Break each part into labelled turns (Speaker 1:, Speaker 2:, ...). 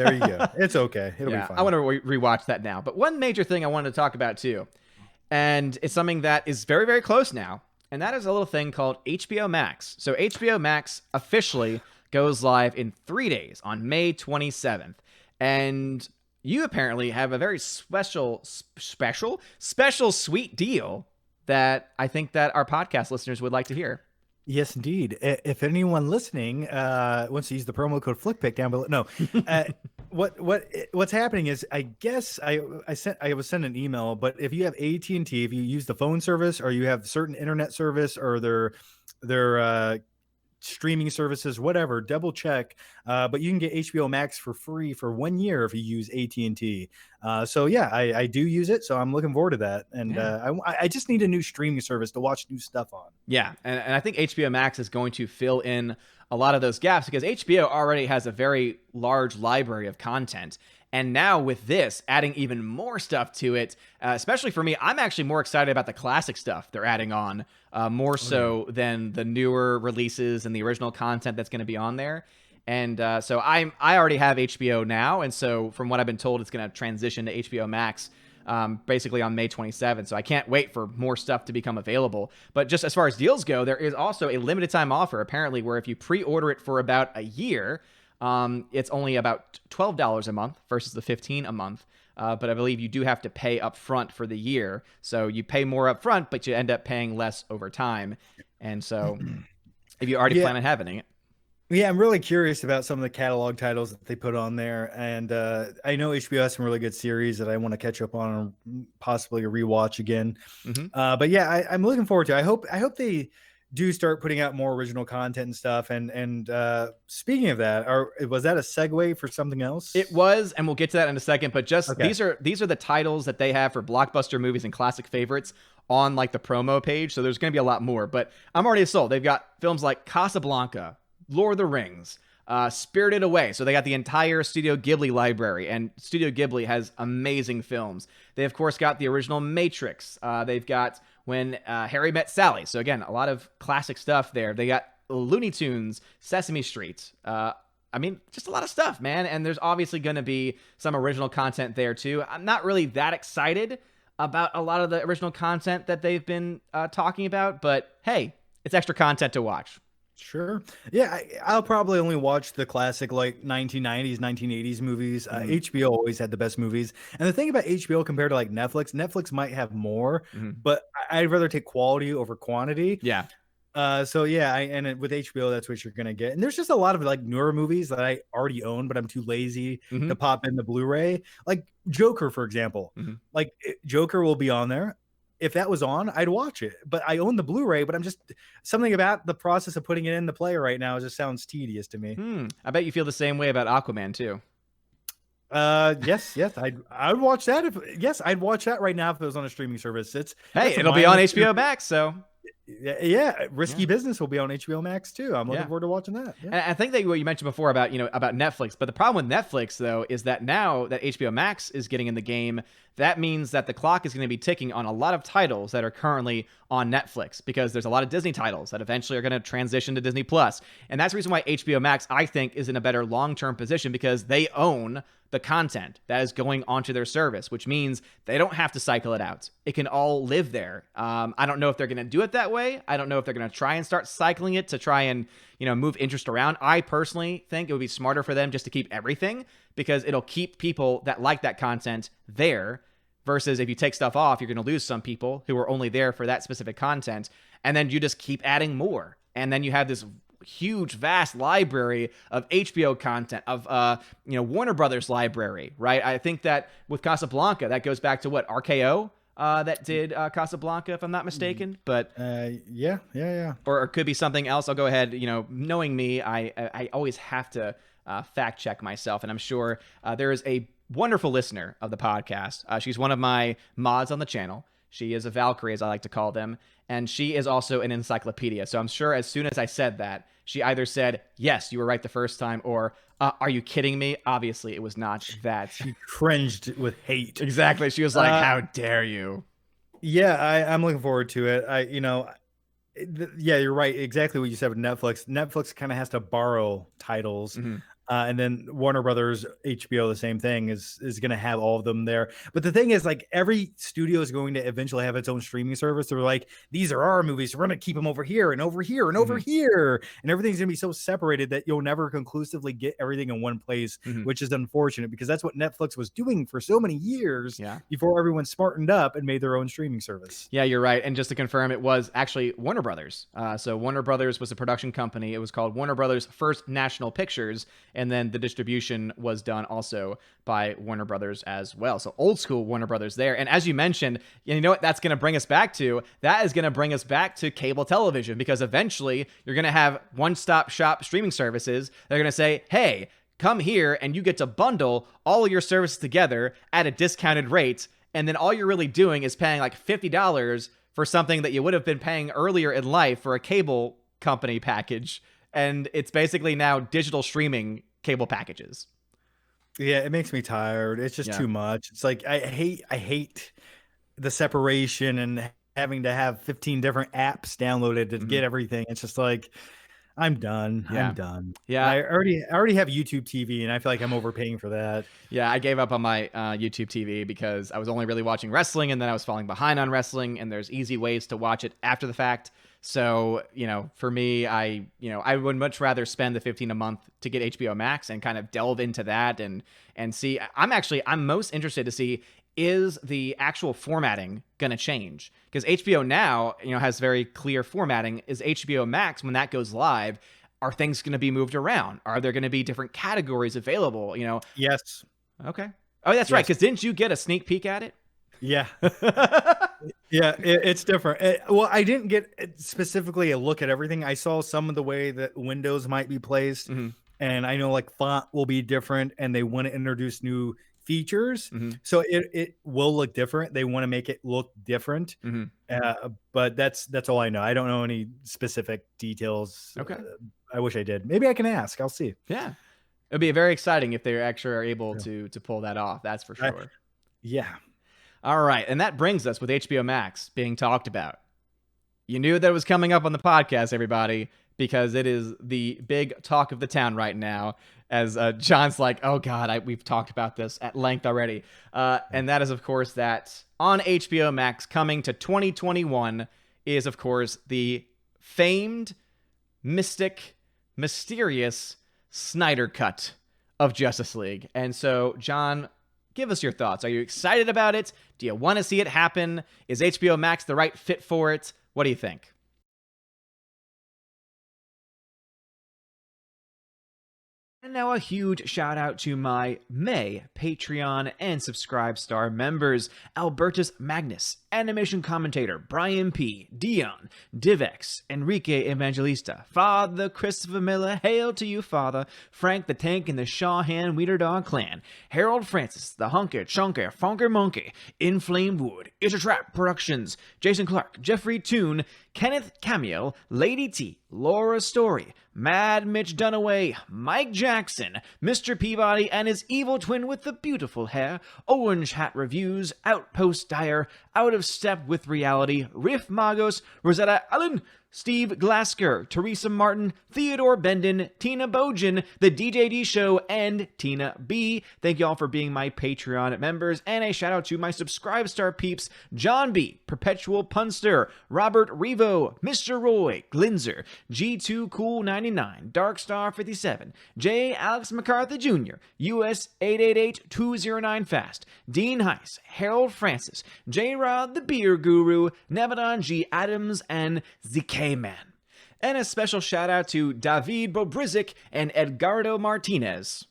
Speaker 1: There you go. It's okay. It'll be
Speaker 2: Yeah, I
Speaker 1: fine.
Speaker 2: want to rewatch that now. But one major thing I wanted to talk about too, and it's something that is very, very close now, and that is a little thing called HBO Max. So HBO Max officially goes live in 3 days on May 27th. And you apparently have a very special, sweet deal that I think that our podcast listeners would like to hear.
Speaker 1: Yes, indeed. If anyone listening wants to use the promo code FlickPick down below, no. Uh, what's happening is, I guess I was sent an email, but if you have AT&T, if you use the phone service or you have certain internet service or their streaming services, whatever, double check. But you can get HBO Max for free for 1 year if you use AT&T. So yeah, I do use it, so I'm looking forward to that. And
Speaker 2: Yeah.
Speaker 1: I just need a new streaming service to watch new stuff on.
Speaker 2: Yeah, and I think HBO Max is going to fill in a lot of those gaps because HBO already has a very large library of content. And now with this, adding even more stuff to it, especially for me, I'm actually more excited about the classic stuff they're adding on, more so than the newer releases and the original content that's going to be on there. And so I already have HBO now, and so from what I've been told, it's going to transition to HBO Max basically on May 27th. So I can't wait for more stuff to become available. But just as far as deals go, there is also a limited time offer, apparently, where if you pre-order it for about a year, it's only about $12 a month versus the $15 a month. But I believe you do have to pay up front for the year. So you pay more up front, but you end up paying less over time. And so if you already
Speaker 1: Yeah.
Speaker 2: plan on having it.
Speaker 1: Yeah, I'm really curious about some of the catalog titles that they put on there, and I know HBO has some really good series that I want to catch up on, or possibly rewatch again. But yeah, I'm looking forward to it. I hope they do start putting out more original content and stuff. And speaking of that, was that a segue for something else?
Speaker 2: It was, and we'll get to that in a second. But just
Speaker 1: Okay.
Speaker 2: these are the titles that they have for blockbuster movies and classic favorites on like the promo page. So there's going to be a lot more. But I'm already sold. They've got films like Casablanca, Lord of the Rings, Spirited Away. So they got the entire Studio Ghibli library, and Studio Ghibli has amazing films. They, of course, got the original Matrix. They've got When Harry Met Sally. So again, a lot of classic stuff there. They got Looney Tunes, Sesame Street. I mean, just a lot of stuff, man. And there's obviously going to be some original content there too. I'm not really that excited about a lot of the original content that they've been talking about, but hey, it's extra content to watch.
Speaker 1: Sure. Yeah, I'll probably only watch the classic like 1990s, 1980s movies. HBO always had the best movies. And the thing about HBO compared to like Netflix might have more, but I'd rather take quality over quantity.
Speaker 2: Yeah.
Speaker 1: So yeah, with HBO, that's what you're gonna get. And there's just a lot of like newer movies that I already own, but I'm too lazy to pop in the Blu-ray. Like Joker, for example. Like Joker will be on there. If that was on, I'd watch it. But I own the Blu-ray, but I'm just something about the process of putting it in the player right now just sounds tedious to me.
Speaker 2: I bet you feel the same way about Aquaman too.
Speaker 1: Yes, I'd watch that I'd watch that right now if it was on a streaming service.
Speaker 2: Hey, it'll be on HBO Max, so
Speaker 1: yeah, Risky Business will be on HBO Max too. I'm looking forward to watching that. Yeah.
Speaker 2: And I think that what you mentioned before about about Netflix, but the problem with Netflix though is that now that HBO Max is getting in the game, that means that the clock is going to be ticking on a lot of titles that are currently on Netflix, because there's a lot of Disney titles that eventually are going to transition to Disney Plus. And that's the reason why HBO Max, I think, is in a better long-term position, because they own the content that is going onto their service, which means they don't have to cycle it out. It can all live there. I don't know if they're going to do it that way. I don't know if they're going to try and start cycling it to try and, move interest around. I personally think it would be smarter for them just to keep everything, because it'll keep people that like that content there, versus if you take stuff off, you're going to lose some people who are only there for that specific content. And then you just keep adding more. And then you have this huge, vast library of HBO content, of Warner Brothers library, right? I think that with Casablanca, that goes back to what, RKO that did Casablanca, if I'm not mistaken. But
Speaker 1: yeah.
Speaker 2: Or it could be something else. I'll go ahead. Knowing me, I always have to fact check myself, and I'm sure there is a wonderful listener of the podcast. She's one of my mods on the channel. She is a Valkyrie, as I like to call them, and she is also an encyclopedia. So I'm sure as soon as I said that, she either said, yes, you were right the first time, or are you kidding me? Obviously, it was not that.
Speaker 1: She cringed with hate.
Speaker 2: Exactly. She was like, how dare you?
Speaker 1: Yeah, I'm looking forward to it. Yeah, you're right. Exactly what you said with Netflix. Netflix kind of has to borrow titles. And then Warner Brothers, HBO, the same thing is going to have all of them there. But the thing is, like, every studio is going to eventually have its own streaming service. They're like, these are our movies. We're going to keep them over here and over here and over here, and everything's going to be so separated that you'll never conclusively get everything in one place, which is unfortunate because that's what Netflix was doing for so many years before everyone smartened up and made their own streaming service.
Speaker 2: Yeah, you're right. And just to confirm, it was actually Warner Brothers. So Warner Brothers was a production company. It was called Warner Brothers First National Pictures. And then the distribution was done also by Warner Brothers as well. So old school Warner Brothers there. And as you mentioned, you know what that's going to bring us back to? That is going to bring us back to cable television, because eventually you're going to have one-stop shop streaming services. They're going to say, hey, come here and you get to bundle all of your services together at a discounted rate. And then all you're really doing is paying like $50 for something that you would have been paying earlier in life for a cable company package. And it's basically now digital streaming cable packages.
Speaker 1: Yeah, it makes me tired. It's just too much. It's like I hate the separation and having to have 15 different apps downloaded to get everything. It's just like, I'm done. I'm done.
Speaker 2: Yeah.
Speaker 1: I already have YouTube TV, and I feel like I'm overpaying for that.
Speaker 2: Yeah, I gave up on my YouTube TV because I was only really watching wrestling, and then I was falling behind on wrestling, and there's easy ways to watch it after the fact. So, for me, I would much rather spend the $15 a month to get HBO Max and kind of delve into that and see. I'm most interested to see, is the actual formatting going to change? Because HBO now, has very clear formatting. Is HBO Max, when that goes live, are things going to be moved around? Are there going to be different categories available?
Speaker 1: Yes.
Speaker 2: Okay. Oh, that's right. Because didn't you get a sneak peek at it?
Speaker 1: Yeah. Yeah, it's different. Well, I didn't get specifically a look at everything. I saw some of the way that windows might be placed, and I know like font will be different, and they want to introduce new features, so it will look different. They want to make it look different, but that's all I know. I don't know any specific details.
Speaker 2: Okay.
Speaker 1: I wish I did. Maybe I can ask. I'll see.
Speaker 2: Yeah, it'd be very exciting if they actually are able to pull that off. That's for sure.
Speaker 1: Yeah.
Speaker 2: All right, and that brings us with HBO Max being talked about. You knew that it was coming up on the podcast, everybody, because it is the big talk of the town right now. As John's like, oh God, we've talked about this at length already. And that is, of course, that on HBO Max coming to 2021 is, of course, the famed, mysterious Snyder Cut of Justice League. And so, John, give us your thoughts. Are you excited about it? Do you want to see it happen? Is HBO Max the right fit for it? What do you think? And now a huge shout out to my May Patreon and Subscribe Star members: Albertus Magnus, Animation Commentator Brian P, Dion, Divex, Enrique Evangelista, Father Christopher Miller, hail to you, Father, Frank the Tank and the Shawhan Weeder Dog Clan, Harold Francis, the Hunker Chunker Funker Monkey, Inflame Wood, It's a Trap Productions, Jason Clark, Jeffrey Toon, Kenneth Camiel, Lady T, Laura Story, Mad Mitch Dunaway, Mike Jackson, Mr. Peabody and his evil twin with the beautiful hair, Orange Hat Reviews, Outpost Dyer, Out of Step with Reality, Riff Magos, Rosetta Allen, Steve Glasker, Teresa Martin, Theodore Bendon, Tina Bojan, The DJD Show, and Tina B. Thank you all for being my Patreon members, and a shout out to my Subscribe Star peeps: John B, Perpetual Punster, Robert Revo, Mr. Roy, Glinzer, G2 Cool 99, Darkstar 57, J. Alex McCarthy Jr., US 888209 Fast, Dean Heiss, Harold Francis, J. Rod the Beer Guru, Nebadon G. Adams, and ZK Man. And a special shout out to David Bobrizik and Edgardo Martinez.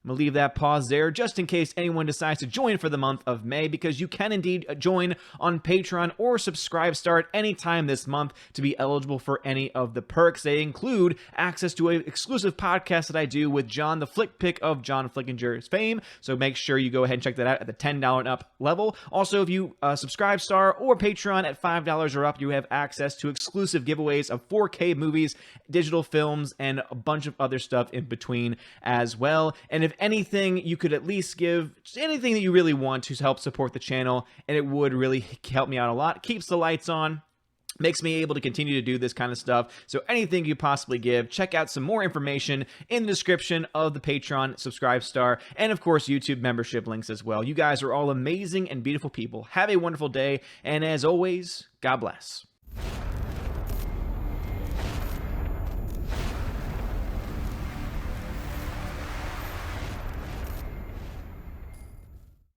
Speaker 2: I'm going to leave that pause there just in case anyone decides to join for the month of May, because you can indeed join on Patreon or Subscribe Star at any time this month to be eligible for any of the perks. They include access to an exclusive podcast that I do with John, the Flick Pick of John Flickinger's fame, so make sure you go ahead and check that out at the $10 and up level. Also, if you Subscribe Star or Patreon at $5 or up, you have access to exclusive giveaways of 4K movies, digital films, and a bunch of other stuff in between as well. And if anything, you could at least give just anything that you really want to help support the channel, and it would really help me out a lot. Keeps the lights on, makes me able to continue to do this kind of stuff. So anything you possibly give, check out some more information in the description of the Patreon subscribe star, and of course YouTube membership links as well. You guys are all amazing and beautiful people. Have a wonderful day, and as always, God bless.